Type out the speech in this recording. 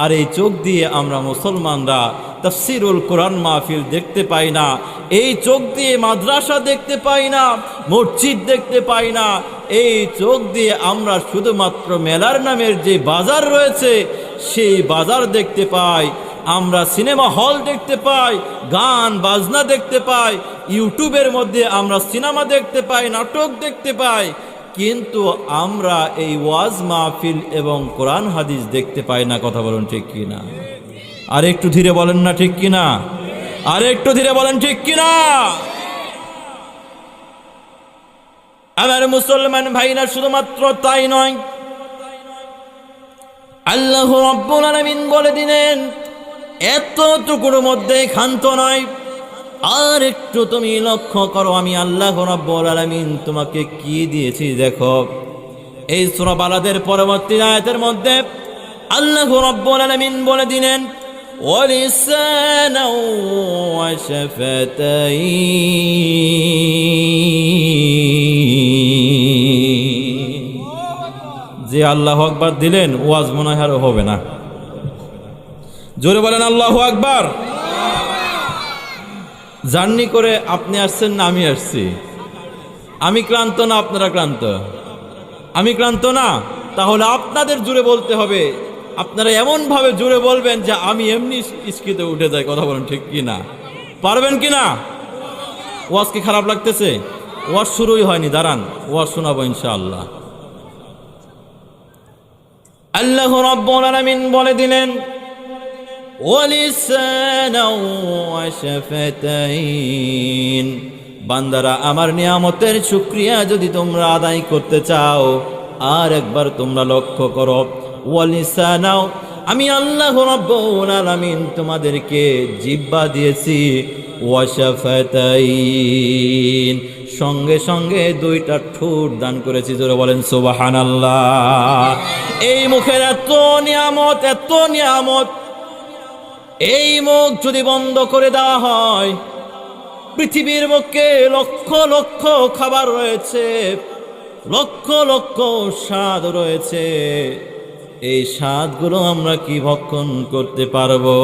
আর এই চোখ দিয়ে আমরা মুসলমানরা তাফসীরুল কোরআন মাহফিল দেখতে পাই না, এই চোখ দিয়ে মাদ্রাসা দেখতে পাই না, মসজিদ দেখতে পাই না, এই চোখ দিয়ে আমরা শুধুমাত্র মেলার নামের যে বাজার রয়েছে সেই বাজার দেখতে পাই, আমরা সিনেমা হল দেখতে পাই, গান বাজনা দেখতে পাই, ইউটিউবের মধ্যে আমরা সিনেমা দেখতে পাই, নাটক দেখতে পাই, কিন্তু আমরা এই ওয়াজ মাহফিল এবং কোরআন হাদিস দেখতে পাই না। কথা বলুন ঠিক কিনা? আর একটু ধীরে বলেন না ঠিক কিনা? আর একটু ধীরে বলেন ঠিক কিনা? আমার মুসলমান ভাইরা, শুধুমাত্র তাই নয়, আল্লাহ রাব্বুল আলামিন বলে দিলেন এতটুকুর মধ্যে ক্ষান্ত নয়, আর একটু তুমি লক্ষ্য করো আমি আল্লাহ রাব্বুল আলামিন তোমাকে কি দিয়েছি দেখো। এই সূরা বালাদের পরবর্তী আয়াতের মধ্যে আল্লাহ রাব্বুল আলামিন বলে দিলেন ওয়ালিসানাও ওয়া শাফাতাইন। যে আল্লাহু আকবার দিলেন ওয়াজ মনে হয় আর হবে না। জোরে বলেন আল্লাহু আকবার। জার্নি করে আপনি আসছেন না আমি আসছি? আমি ক্লান্ত না আপনারা ক্লান্ত? আমি ক্লান্ত না? তাহলে আপনাদের জুড়ে বলতে হবে, আপনারা এমনভাবে জুড়ে বলবেন যে আমি এমনি স্কিতে উঠে যাই। কথা বলেন ঠিক কি না? পারবেন কি না? ওয়াজ কি খারাপ লাগতেছে? ওয়াজ শুরুই হয়নি, দাঁড়ান ওয়াজ শোনাবো ইনশাআল্লাহ। আল্লাহ রাব্বুল আলামিন বলে দিলেন ওয়ালিসানাও ওয়া শাফাতাইন। বান্দারা, আমার নিয়ামতের শুকরিয়া যদি তোমরা আদায় করতে চাও, আর একবার তোমরা লক্ষ্য করো, ওয়ালিসানাও, আমি আল্লাহ রাব্বুল আলামিন তোমাদেরকে জিহ্বা দিয়েছি, ওয়া শাফাতাইন, সঙ্গে সঙ্গে দুইটা ঠোঁট দান করেছি। জোরে বলেন সুবহানাল্লাহ। এই মুখের এত নিয়ামত, এত নিয়ামত, এই মুখ যদি বন্ধ করে দেওয়া হয়, পৃথিবীর বুকে লক্ষ লক্ষ খাবার রয়েছে, লক্ষ লক্ষ স্বাদ রয়েছে, এই স্বাদগুলো আমরা কি ভক্ষণ করতে পারবো?